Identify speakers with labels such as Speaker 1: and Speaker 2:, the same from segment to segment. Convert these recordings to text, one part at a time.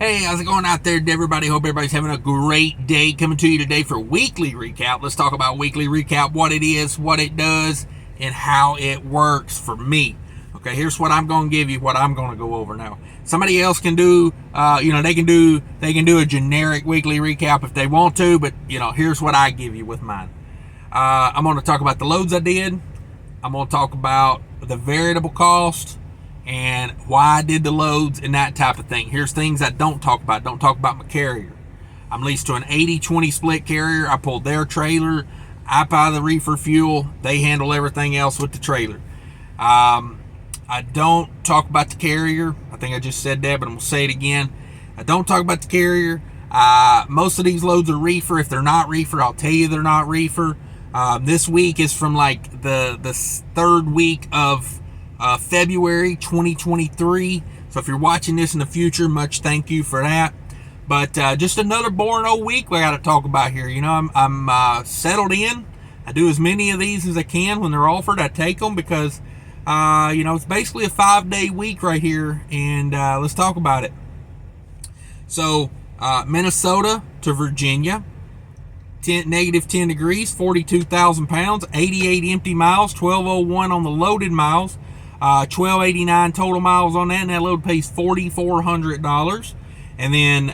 Speaker 1: Hey, how's it going out there, everybody? Hope everybody's having a great day. Coming to you today for weekly recap. Let's talk about weekly recap, what it is, what it does, and how it works for me. Okay, here's what I'm going to give you, what I'm going to go over now. Somebody else can do, they can do a generic weekly recap if they want to, but here's what I give you with mine. I'm going to talk about the loads I did. I'm going to talk about the variable cost and why I did the loads and that type of thing. Here's things I don't talk about. Don't talk about my carrier. I'm leased to an 80-20 split carrier. I pulled their trailer. I buy the reefer fuel. They handle everything else with the trailer. I don't talk about the carrier. I think I just said that, but I'm going to say it again. I don't talk about the carrier. Most of these loads are reefer. If they're not reefer, I'll tell you they're not reefer. This week is from like the third week of February 2023. So if you're watching this in the future, much thank you for that. But just another boring old week we got to talk about here. I'm settled in. I do as many of these as I can when they're offered. I take them because it's basically a 5-day week right here, and let's talk about it. So Minnesota to Virginia, negative 10 degrees, 42,000 pounds, 88 empty miles, 1201 on the loaded miles. 1289 total miles on that, and that load pays $4,400. And then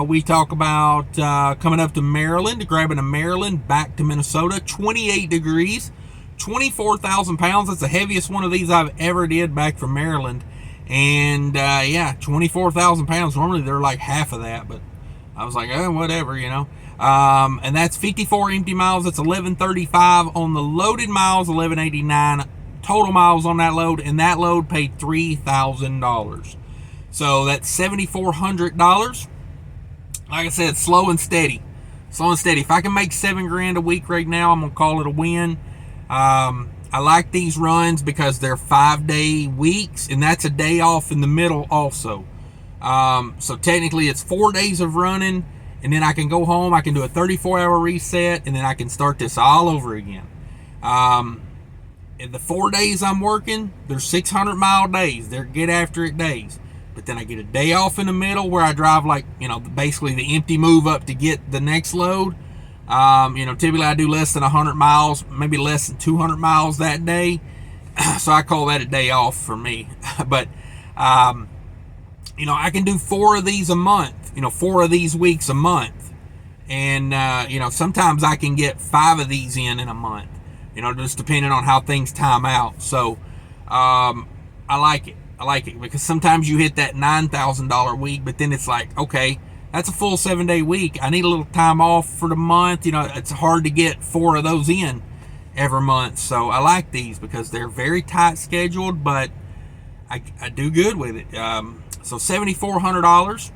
Speaker 1: we talk about coming up to Maryland, grabbing a Maryland back to Minnesota, 28 degrees, 24,000 pounds. That's the heaviest one of these I've ever did back from Maryland. And 24,000 pounds. Normally they're like half of that, but I was like, whatever, and that's 54 empty miles. That's 1135 on the loaded miles, 1189 total miles on that load, and that load paid $3,000. So that's $7,400. Like I said, slow and steady. If I can make $7,000 a week right now, I'm gonna call it a win. I like these runs because they're 5-day weeks, and that's a day off in the middle also. So technically it's 4 days of running, and then I can go home, I can do a 34-hour reset, and then I can start this all over again. In the 4 days I'm working, they're 600-mile days. They're get after it days. But then I get a day off in the middle where I drive basically the empty move up to get the next load. Typically I do less than 100 miles, maybe less than 200 miles that day. So I call that a day off for me. But, I can do 4 of these a month, 4 of these weeks a month. And, sometimes I can get 5 of these in a month. Just depending on how things time out. So, I like it because sometimes you hit that $9,000 week, but then it's like, okay, that's a full 7-day week. I need a little time off for the month. It's hard to get 4 of those in every month. So I like these because they're very tight scheduled, but I do good with it. So $7,400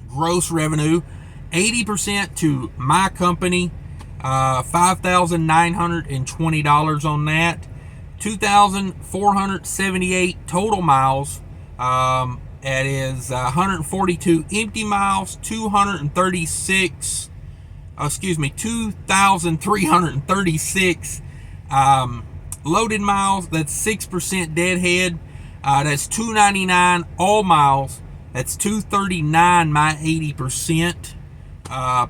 Speaker 1: gross revenue, 80% to my company. $5,920 on that. 2,478 total miles. That is 142 empty miles. 2,336 loaded miles. That's 6% deadhead. That's 299 all miles. That's 239 my 80%.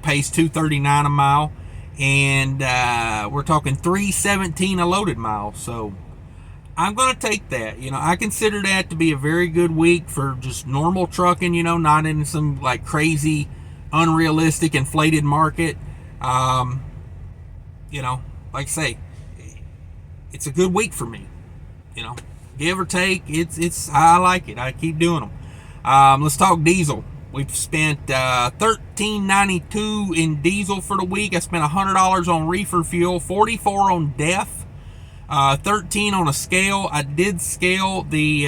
Speaker 1: Pays 239 a mile. And we're talking 317 a loaded mile. So I'm going to take that. I consider that to be a very good week for just normal trucking, not in some like crazy, unrealistic, inflated market. Like I say, it's a good week for me. Give or take, I like it. I keep doing them. Let's talk diesel. We've spent $13.92 in diesel for the week. I spent $100 on reefer fuel, $44 on DEF, $13 on a scale. I did scale the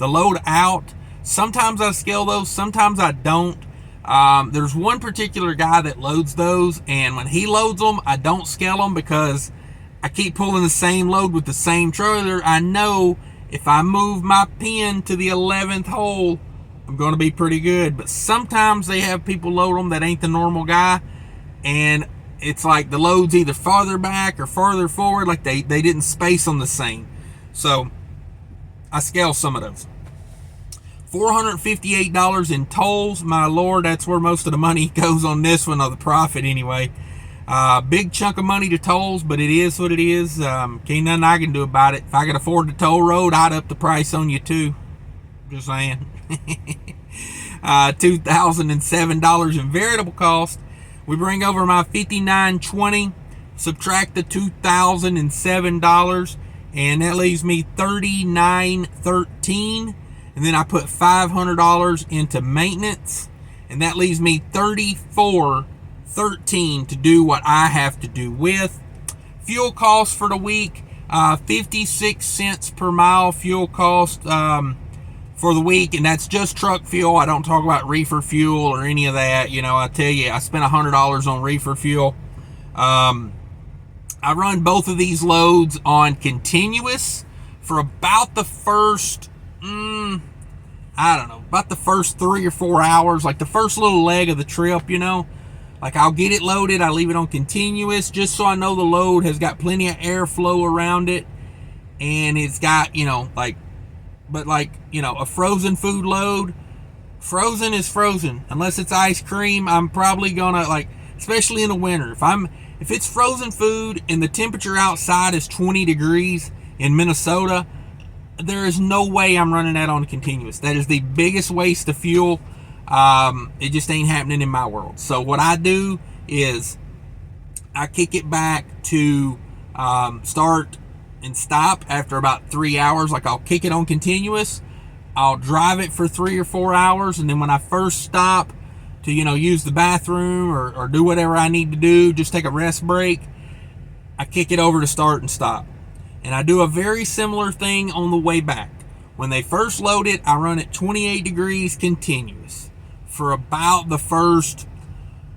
Speaker 1: load out. Sometimes I scale those, sometimes I don't. There's one particular guy that loads those, and when he loads them, I don't scale them because I keep pulling the same load with the same trailer. I know if I move my pin to the 11th hole, I'm going to be pretty good. But sometimes they have people load them that ain't the normal guy, and it's like the load's either farther back or farther forward, like they didn't space them the same. So I scale some of those. $458 in tolls. My Lord, that's where most of the money goes on this one, or the profit anyway. Big chunk of money to tolls, but it is what it is. Can't nothing I can do about it. If I could afford the toll road, I'd up the price on you too. Just saying. $2,007 in variable cost. We bring over my $59.20, subtract the $2,007, and that leaves me $39.13. And then I put $500 into maintenance, and that leaves me $34.13 to do what I have to do with. Fuel costs for the week, 56 cents per mile fuel cost for the week, and that's just truck fuel. I don't talk about reefer fuel or any of that. You know, I tell you, I spent $100 on reefer fuel. I run both of these loads on continuous for about the first, about the first 3 or 4 hours, like the first little leg of the trip, you know. Like, I'll get it loaded, I leave it on continuous just so I know the load has got plenty of airflow around it, and it's got, a frozen food load, frozen is frozen. Unless it's ice cream, I'm probably gonna, especially in the winter, if it's frozen food and the temperature outside is 20 degrees in Minnesota, there is no way I'm running that on continuous. That is the biggest waste of fuel. It just ain't happening in my world. So what I do is I kick it back to start and stop after about 3 hours. Like, I'll kick it on continuous, I'll drive it for 3 or 4 hours, and then when I first stop to use the bathroom or do whatever I need to do, just take a rest break, I kick it over to start and stop. And I do a very similar thing on the way back. When they first load it, I run it 28 degrees continuous for about the first,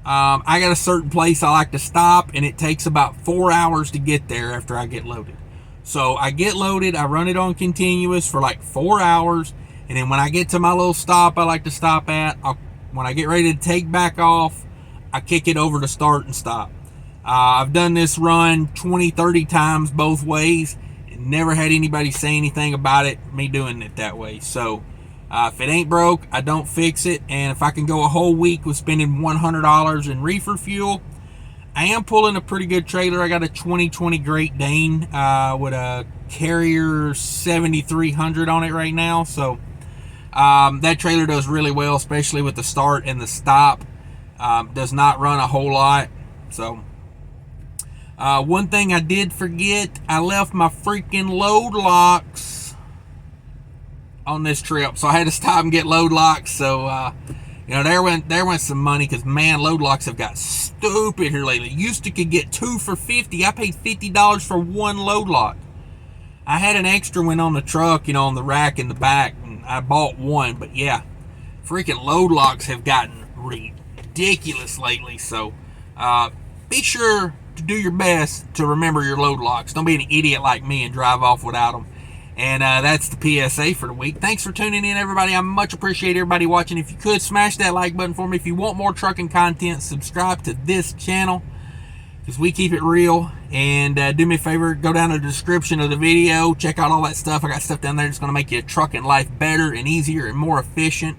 Speaker 1: I got a certain place I like to stop, and it takes about 4 hours to get there after I get loaded. So I get loaded, I run it on continuous for like 4 hours, and then when I get to my little stop I like to stop at, when I get ready to take back off, I kick it over to start and stop. I've done this run 20-30 times both ways and never had anybody say anything about it, me doing it that way. So if it ain't broke, I don't fix it. And if I can go a whole week with spending $100 in reefer fuel, I am pulling a pretty good trailer. I got a 2020 Great Dane with a Carrier 7300 on it right now. So that trailer does really well, especially with the start and the stop. Does not run a whole lot. So one thing I did forget, I left my freaking load locks on this trip, so I had to stop and get load locks. So there went some money, because man, load locks have got stupid here lately. Used to could get 2 for $50. I paid $50 for one load lock. I had an extra one on the truck, on the rack in the back, and I bought one. But yeah, freaking load locks have gotten ridiculous lately. So be sure to do your best to remember your load locks. Don't be an idiot like me and drive off without them. And that's the PSA for the week. Thanks for tuning in, everybody. I much appreciate everybody watching. If you could, smash that like button for me. If you want more trucking content, subscribe to this channel, because we keep it real. And do me a favor, go down to the description of the video, check out all that stuff. I got stuff down there that's going to make your trucking life better and easier and more efficient.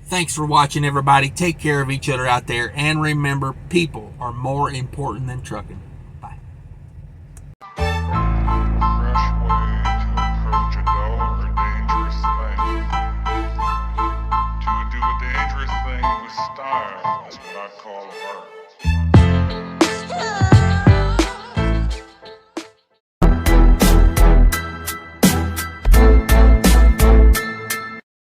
Speaker 1: Thanks for watching, everybody. Take care of each other out there. And remember, people are more important than trucking. Bye.
Speaker 2: Style is what I call art.